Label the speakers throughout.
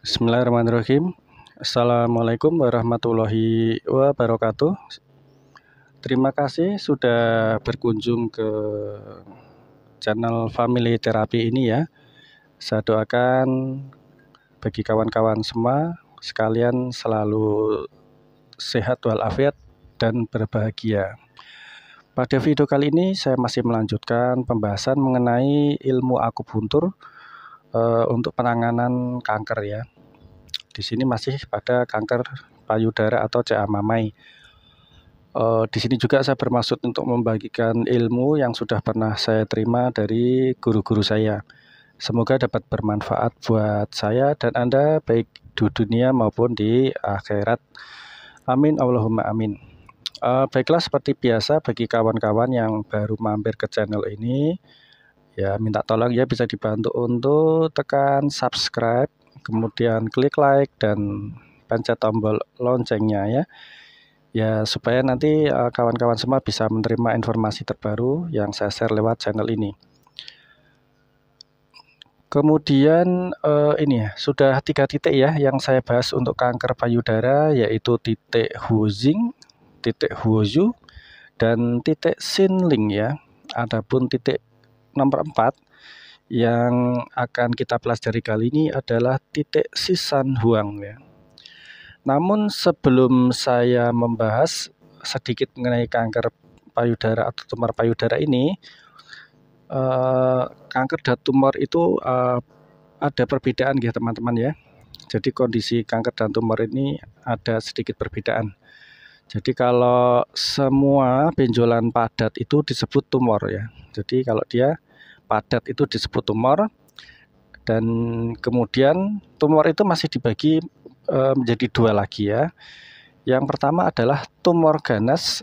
Speaker 1: Bismillahirrahmanirrahim. Assalamualaikum warahmatullahi wabarakatuh. Terima kasih sudah berkunjung ke channel Family Therapy ini ya. Saya doakan bagi kawan-kawan semua sekalian selalu sehat walafiat dan berbahagia. Pada video kali ini saya masih melanjutkan pembahasan mengenai ilmu akupuntur untuk penanganan kanker ya. Di sini masih pada kanker payudara atau CA mamai. Di sini juga saya bermaksud untuk membagikan ilmu yang sudah pernah saya terima dari guru-guru saya. Semoga dapat bermanfaat buat saya dan Anda baik di dunia maupun di akhirat. Amin Allahumma amin. Baiklah, seperti biasa bagi kawan-kawan yang baru mampir ke channel ini, ya minta tolong ya bisa dibantu untuk tekan subscribe, kemudian klik like dan pencet tombol loncengnya ya. Ya supaya nanti kawan-kawan semua bisa menerima informasi terbaru yang saya share lewat channel ini. Kemudian ini ya, sudah 3 titik ya yang saya bahas untuk kanker payudara, yaitu titik Huizing, titik Huozu, dan titik Xinling ya. Adapun titik nomor 4 yang akan kita pelajari kali ini adalah titik Sisan Huang ya. Namun sebelum saya membahas sedikit mengenai kanker payudara atau tumor payudara ini, kanker dan tumor itu ada perbedaan ya teman-teman ya. Jadi kondisi kanker dan tumor ini ada sedikit perbedaan. Jadi kalau semua benjolan padat itu disebut tumor ya. Jadi kalau dia padat itu disebut tumor, dan kemudian tumor itu masih dibagi menjadi 2 lagi ya. Yang pertama adalah tumor ganas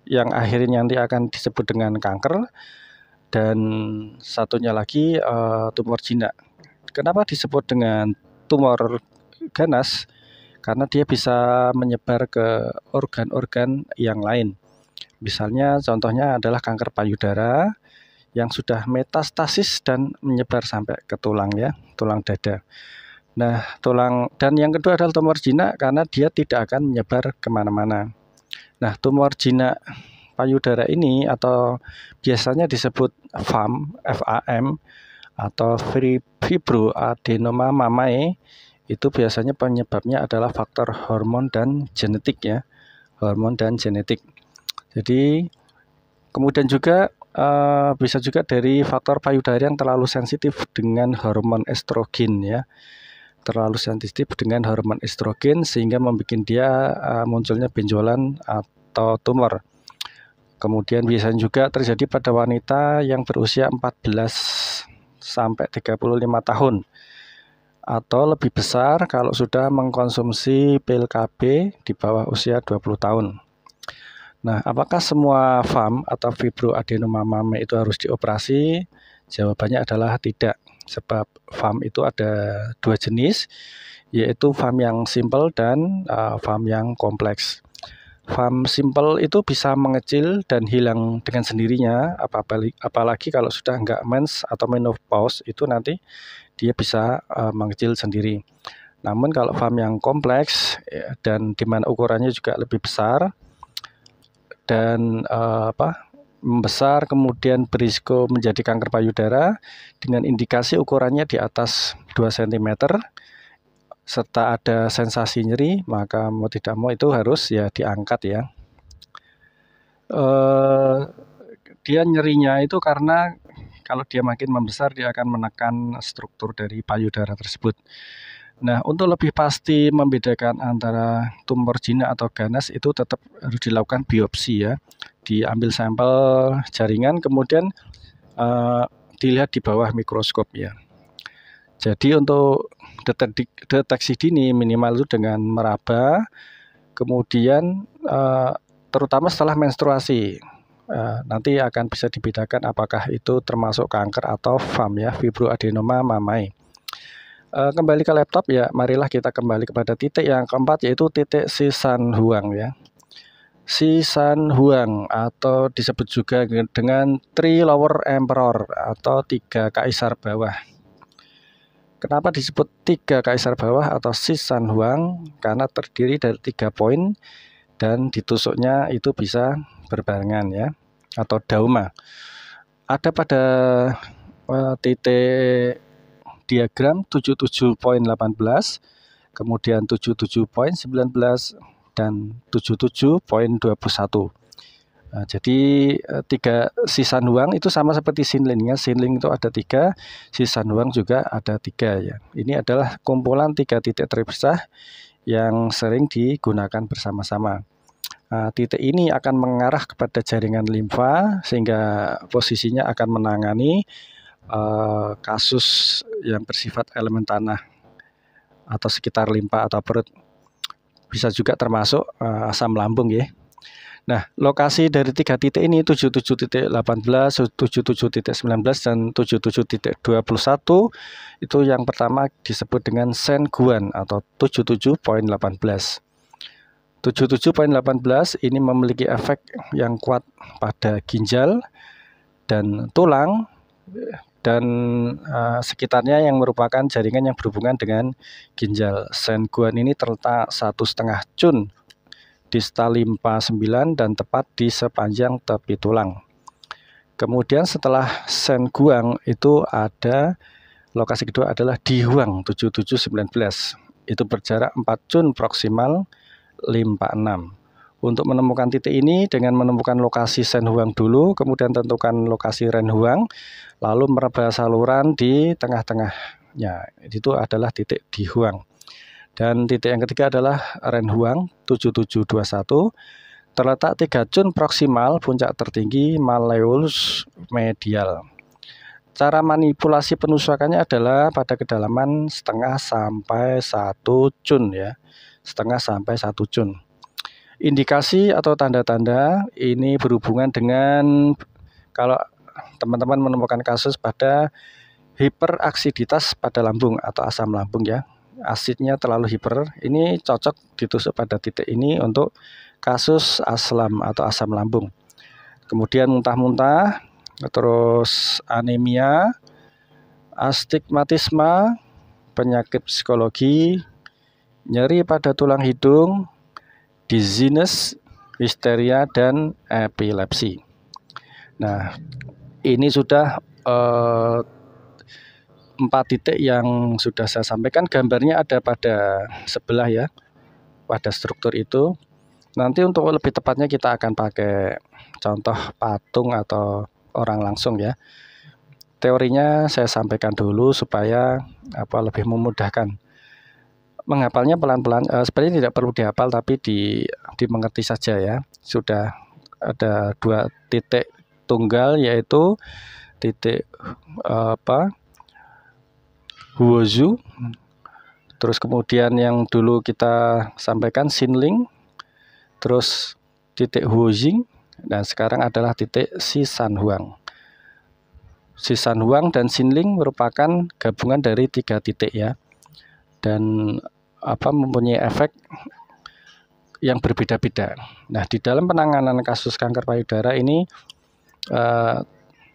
Speaker 1: yang akhirnya nanti akan disebut dengan kanker, dan satunya lagi tumor jinak. Kenapa disebut dengan tumor ganas? Karena dia bisa menyebar ke organ-organ yang lain. Misalnya contohnya adalah kanker payudara yang sudah metastasis dan menyebar sampai ke tulang ya, tulang dada. Nah, dan yang kedua adalah tumor jinak karena dia tidak akan menyebar kemana-mana. Nah, tumor jinak payudara ini atau biasanya disebut FAM, FAM atau fibroadenoma mammae, itu biasanya penyebabnya adalah faktor hormon dan genetik ya, hormon dan genetik. Jadi kemudian juga bisa juga dari faktor payudara yang terlalu sensitif dengan hormon estrogen ya, terlalu sensitif dengan hormon estrogen sehingga membuat dia munculnya benjolan atau tumor. Kemudian biasanya juga terjadi pada wanita yang berusia 14 sampai 35 tahun atau lebih besar kalau sudah mengkonsumsi pil KB di bawah usia 20 tahun. Nah, apakah semua FAM atau fibroadenoma mammae itu harus dioperasi? Jawabannya adalah tidak, sebab FAM itu ada 2 jenis, yaitu FAM yang simple dan FAM yang kompleks. FAM simple itu bisa mengecil dan hilang dengan sendirinya, apalagi kalau sudah enggak mens atau menopause, itu nanti dia bisa mengecil sendiri. Namun kalau FAM yang kompleks ya, dan di mana ukurannya juga lebih besar dan membesar kemudian berisiko menjadi kanker payudara dengan indikasi ukurannya di atas 2 cm serta ada sensasi nyeri, maka mau tidak mau itu harus ya diangkat ya. Dia nyerinya itu karena kalau dia makin membesar dia akan menekan struktur dari payudara tersebut. Nah, untuk lebih pasti membedakan antara tumor jinak atau ganas itu tetap harus dilakukan biopsi ya. Diambil sampel jaringan kemudian dilihat di bawah mikroskop ya. Jadi untuk deteksi dini minimal itu dengan meraba, kemudian terutama setelah menstruasi. Nanti akan bisa dibedakan apakah itu termasuk kanker atau FAM ya, fibroadenoma mammae. Kembali ke laptop ya, marilah kita kembali kepada titik yang keempat, yaitu titik Sisan Huang ya. Sisan Huang atau disebut juga dengan Three Lower Emperor atau 3 kaisar bawah. Kenapa disebut 3 kaisar bawah atau Si San Huang? Karena terdiri dari 3 poin dan ditusuknya itu bisa berbarengan ya, atau dauma. Ada pada titik diagram 77.18, kemudian 77.19 dan 77.21. Nah, jadi 3 Si San Huang itu sama seperti Xinling ya. Xinling itu ada 3, Si San Huang juga ada 3 ya. Ini adalah kumpulan 3 titik terpisah yang sering digunakan bersama-sama. Nah, titik ini akan mengarah kepada jaringan limfa sehingga posisinya akan menangani kasus yang bersifat elemen tanah atau sekitar limpa atau perut. Bisa juga termasuk asam lambung ya. Nah, lokasi dari 3 titik ini 77.18, 77.19 dan 77.21 itu yang pertama disebut dengan Sen Guan atau 77.18. 77.18 ini memiliki efek yang kuat pada ginjal dan tulang dan sekitarnya yang merupakan jaringan yang berhubungan dengan ginjal. Sen Guan ini terletak 1,5 cun distal limpa 9 dan tepat di sepanjang tepi tulang. Kemudian setelah Sen Guang itu ada lokasi kedua adalah Di Huang 7719. Itu berjarak 4 cun proksimal limpa 6. Untuk menemukan titik ini dengan menemukan lokasi Sen Huang dulu, kemudian tentukan lokasi Ren Huang, lalu meraba saluran di tengah-tengahnya. Itu adalah titik Di Huang. Dan titik yang ketiga adalah Ren Huang 7721, terletak 3 cun proksimal puncak tertinggi malleolus medial. Cara manipulasi penusukannya adalah pada kedalaman 0,5 sampai 1 cun ya, 0,5 sampai 1 cun. Indikasi atau tanda-tanda ini berhubungan dengan kalau teman-teman menemukan kasus pada hiperaksiditas pada lambung atau asam lambung ya. Asidnya terlalu hiper, ini cocok ditusuk pada titik ini untuk kasus aslam atau asam lambung. Kemudian muntah-muntah, terus anemia, astigmatisme, penyakit psikologi, nyeri pada tulang hidung, dizziness, histeria, dan epilepsi. Nah, ini sudah 4 titik yang sudah saya sampaikan, gambarnya ada pada sebelah ya, pada struktur itu. Nanti untuk lebih tepatnya kita akan pakai contoh patung atau orang langsung ya. Teorinya saya sampaikan dulu supaya lebih memudahkan. Menghafalnya pelan-pelan, sebenarnya tidak perlu dihafal tapi dimengerti saja ya. Sudah ada 2 titik tunggal yaitu titik Huozu, terus kemudian yang dulu kita sampaikan Xinling, terus titik Huojing, dan sekarang adalah titik Si San Huang. Si San Huang dan Xinling merupakan gabungan dari 3 titik ya, dan mempunyai efek yang berbeda-beda. Nah, di dalam penanganan kasus kanker payudara ini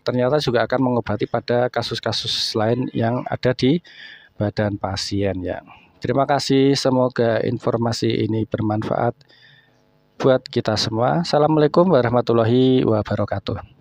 Speaker 1: ternyata juga akan mengobati pada kasus-kasus lain yang ada di badan pasien ya. Terima kasih, semoga informasi ini bermanfaat buat kita semua. Assalamualaikum warahmatullahi wabarakatuh.